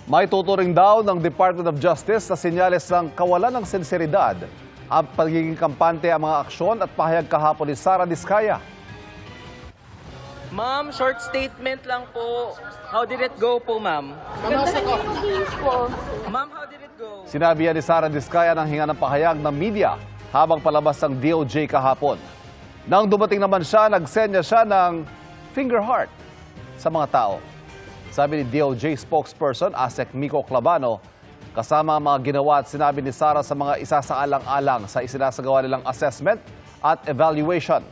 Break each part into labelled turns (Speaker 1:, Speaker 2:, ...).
Speaker 1: May tuturing daw ng Department of Justice sa senyales ng kawalan ng sinseridad at pagiging kampante ang mga aksyon at pahayag kahapon ni Sara Diskaya.
Speaker 2: Ma'am, short statement lang po. How did it go po, ma'am? Ma'am, how did it go?
Speaker 1: Sinabi yan ni Sara Diskaya ng hinga ng pahayag ng media habang palabas ng DOJ kahapon. Nang dumating naman siya, nagsenya siya ng finger heart sa mga tao. Sabi ni DOJ spokesperson Asek Miko Clavano, kasama ang mga ginawa at sinabi ni Sara sa mga isasaalang-alang sa isinasagawa nilang assessment at evaluation.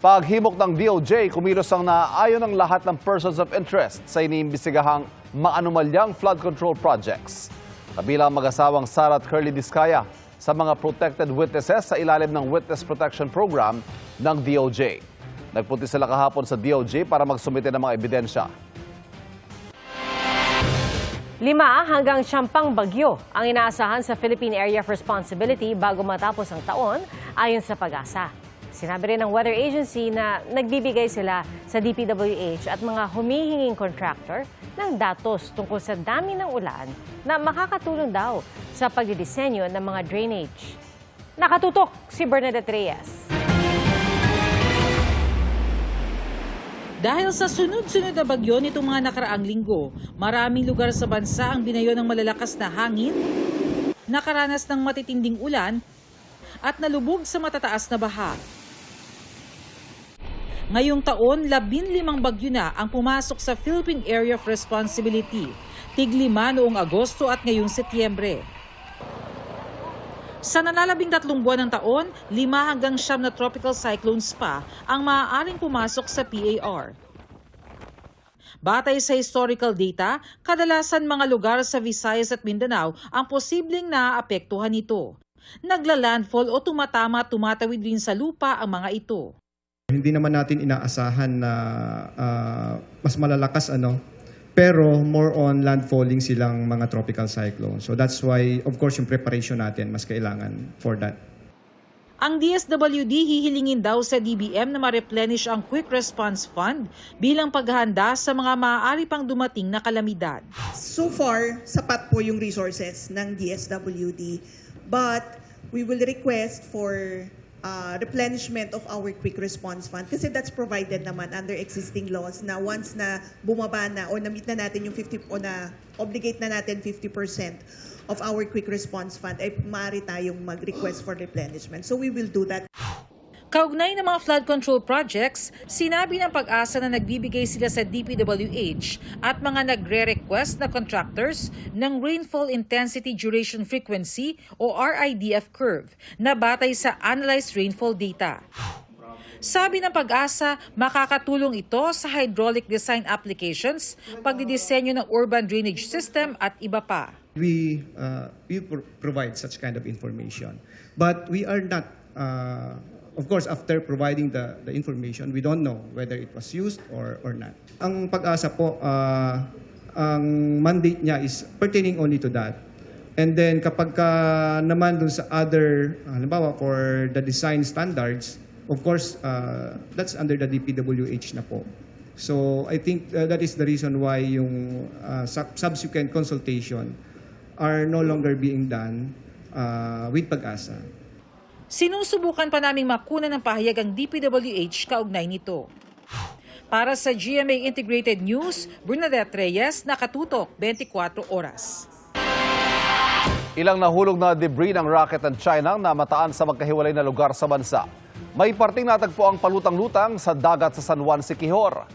Speaker 1: Paghimok ng DOJ, kumilos ang naaayon ng lahat ng persons of interest sa iniimbestigahang maanumalyang flood control projects. Kabilang mag-asawang Sara at Curly Diskaya sa mga protected witnesses sa ilalim ng Witness Protection Program ng DOJ. Nagpunti sila kahapon sa DOJ para magsumite ng mga ebidensya.
Speaker 3: 5 hanggang 10 bagyo ang inaasahan sa Philippine Area of Responsibility bago matapos ang taon ayon sa Pag-asa. Sinabi rin ng Weather Agency na nagbibigay sila sa DPWH at mga humihinging contractor ng datos tungkol sa dami ng ulan na makakatulong daw sa pagdidisenyo ng mga drainage. Nakatutok si Bernadette Reyes.
Speaker 4: Dahil sa sunod-sunod na bagyo nitong mga nakaraang linggo, maraming lugar sa bansa ang binayo ng malalakas na hangin, nakaranas ng matitinding ulan, at nalubog sa matataas na baha. Ngayong taon, 15 bagyo na ang pumasok sa Philippine Area of Responsibility, tig-5 noong Agosto at ngayong Setyembre. Sa nanalabing 3 buwan ng taon, 5 hanggang 9 na tropical cyclones pa ang maaaring pumasok sa PAR. Batay sa historical data, kadalasan mga lugar sa Visayas at Mindanao ang posibleng naaapektuhan nito. Nagla-landfall o tumatawid rin sa lupa ang mga ito.
Speaker 5: Hindi naman natin inaasahan na mas malalakas pero more on landfalling silang mga tropical cyclones. So that's why, of course, yung preparation natin mas kailangan for that.
Speaker 4: Ang DSWD hihilingin daw sa DBM na ma-replenish ang Quick Response Fund bilang paghahanda sa mga maaari pang dumating na kalamidad.
Speaker 6: So far, sapat po yung resources ng DSWD. But we will request for replenishment of our Quick Response Fund kasi that's provided naman under existing laws na once na bumaba na o na-meet na natin yung 50 o na obligate na natin 50% of our Quick Response Fund ay maaari tayong mag-request for replenishment. So we will do that.
Speaker 4: Kaugnay ng mga flood control projects, sinabi ng Pag-asa na nagbibigay sila sa DPWH at mga nagre-request na contractors ng Rainfall Intensity Duration Frequency o RIDF curve na batay sa analyzed rainfall data. Sabi ng Pag-asa, makakatulong ito sa hydraulic design applications, pagdidisenyo ng urban drainage system at iba pa.
Speaker 5: We provide such kind of information. But we are not, of course, after providing the information, we don't know whether it was used or not. Ang Pag-asa po, ang mandate niya is pertaining only to that. And then kapag naman dun sa other, halimbawa for the design standards, of course, that's under the DPWH na po. So I think that is the reason why yung subsequent consultation are no longer being done with Pag-asa.
Speaker 4: Sinusubukan pa naming makuna ng pahayag ang DPWH kaugnay nito. Para sa GMA Integrated News, Bernadette Reyes, nakatutok 24 oras.
Speaker 1: Ilang nahulog na debris ng rocket ng China na mataan sa magkahiwalay na lugar sa bansa. May parting natagpo ang palutang-lutang sa dagat sa San Juan, Siquijor.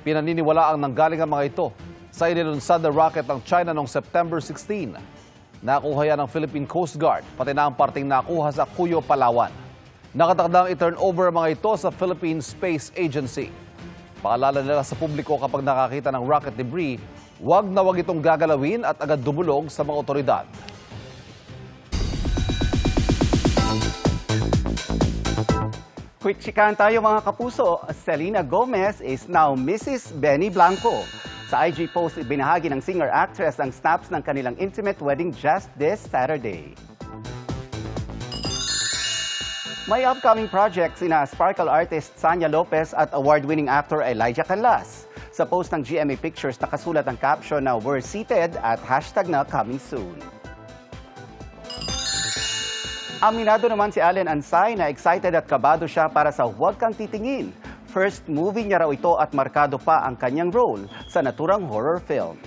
Speaker 1: Pinaniniwala ang nanggaling ang mga ito sa inilunsad na rocket ng China noong September 16. Nakuha yan ng Philippine Coast Guard, pati na ang parting nakuha sa Cuyo, Palawan. Nakatakdang i-turn over ang mga ito sa Philippine Space Agency. Paalala nila sa publiko kapag nakakita ng rocket debris, wag na wag itong gagalawin at agad dumulog sa mga otoridad.
Speaker 7: Quick chikahan tayo mga kapuso. Selena Gomez is now Mrs. Benny Blanco. Sa IG post, ibinahagi ng singer-actress ang snaps ng kanilang intimate wedding just this Saturday. May upcoming projects sina sparkle artist Sanya Lopez at award-winning actor Elijah Canlas. Sa post ng GMA Pictures, nakasulat ang caption na "We're seated" at hashtag na "coming soon". Aminado naman si Allen Ansay na excited at kabado siya para sa Huwag Kang Titingin. First movie niya raw ito at markado pa ang kanyang role sa naturang horror film.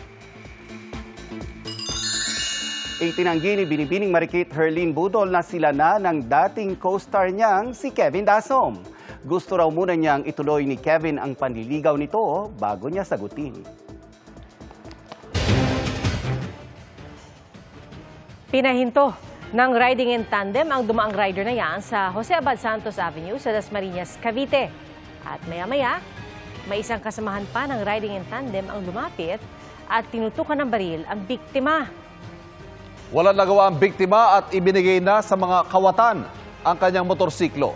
Speaker 7: Itinanggi ni Binibining Marikit Herlene Budol na sila na ng dating co-star niyang si Kevin Dasom. Gusto raw muna niyang ituloy ni Kevin ang panliligaw nito bago niya sagutin.
Speaker 3: Pinahinto ng riding in tandem ang dumaang rider na yan sa Jose Abad Santos Avenue sa Dasmariñas, Cavite. At maya-maya, may isang kasamahan pa ng riding in tandem ang lumapit at tinutukan ng baril ang biktima.
Speaker 1: Walang nagawa ang biktima at ibinigay na sa mga kawatan ang kanyang motorsiklo.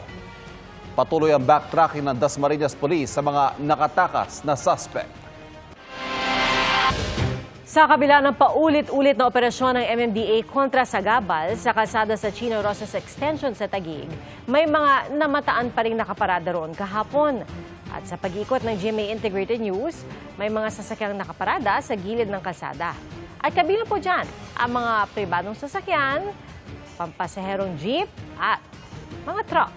Speaker 1: Patuloy ang backtracking ng Dasmariñas Police sa mga nakatakas na suspect.
Speaker 3: Sa kabila ng paulit-ulit na operasyon ng MMDA kontra sa gabal sa kalsada sa Chino Rosas Extension sa Taguig, may mga namataan pa rin nakaparada roon kahapon. At sa pag-ikot ng GMA Integrated News, may mga sasakyang nakaparada sa gilid ng kalsada. At kabilang po dyan ang mga pribadong sasakyan, pampasaherong jeep at mga truck.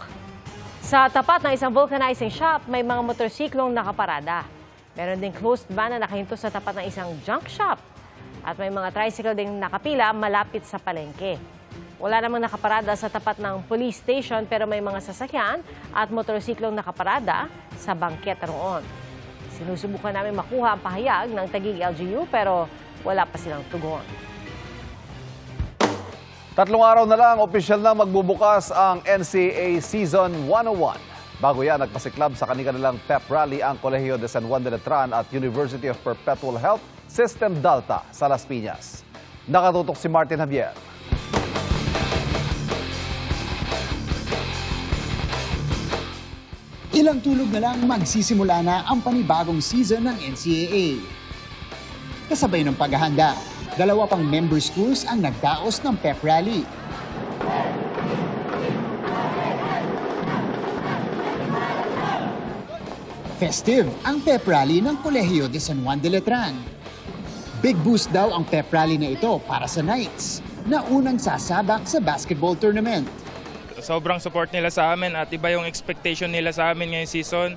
Speaker 3: Sa tapat ng isang vulcanizing shop, may mga motorsiklong nakaparada. Meron ding closed van na nakahinto sa tapat ng isang junk shop. At may mga tricycle ding nakapila malapit sa palengke. Wala namang nakaparada sa tapat ng police station pero may mga sasakyan at motorsiklong nakaparada sa bangketa roon. Sinusubukan namin makuha ang pahayag ng Taguig LGU pero wala pa silang tugon.
Speaker 1: 3 araw na lang, opisyal na magbubukas ang NCAA Season 101. Bago yan, nagpasiklab sa kanilang pep rally ang Colegio de San Juan de Letran at University of Perpetual Health System Delta sa Las Piñas. Nakatutok si Martin Javier.
Speaker 8: Ilang tulog na lang magsisimula na ang panibagong season ng NCAA. Kasabay ng paghahanda, 2 pang member schools ang nagdaos ng pep rally. Festive ang pep rally ng Colegio de San Juan de Letran. Big boost daw ang pep rally na ito para sa Knights na unang sasabak sa basketball tournament.
Speaker 9: Sobrang support nila sa amin at iba yung expectation nila sa amin ngayong season.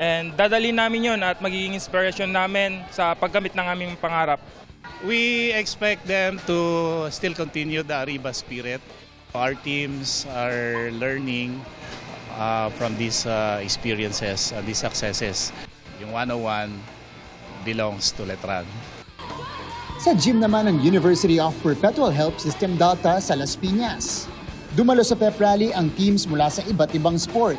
Speaker 9: And dadali namin yun at magiging inspiration namin sa pagkamit ng aming pangarap.
Speaker 10: We expect them to still continue the Arriba spirit. Our teams are learning from these experiences, these successes. Yung 101 belongs to Letran.
Speaker 8: Sa gym naman ng University of Perpetual Health System Delta sa Las Piñas. Dumalo sa pep rally ang teams mula sa iba't ibang sport.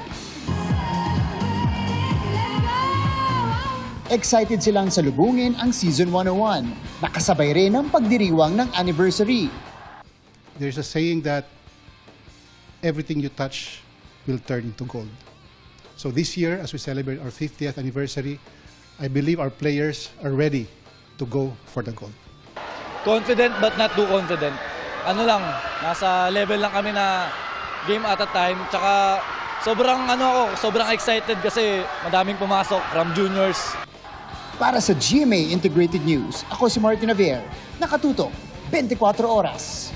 Speaker 8: Excited silang salubungin ang Season 101. Nakasabay rin ang pagdiriwang ng anniversary.
Speaker 11: There's a saying that everything you touch will turn to gold. So this year, as we celebrate our 50th anniversary, I believe our players are ready to go for the gold.
Speaker 2: Confident but not too confident. Ano lang, nasa level lang kami na game at a time. Tsaka sobrang excited kasi madaming pumasok from juniors.
Speaker 8: Para sa GMA Integrated News, ako si Martin Javier, nakatutok 24 oras.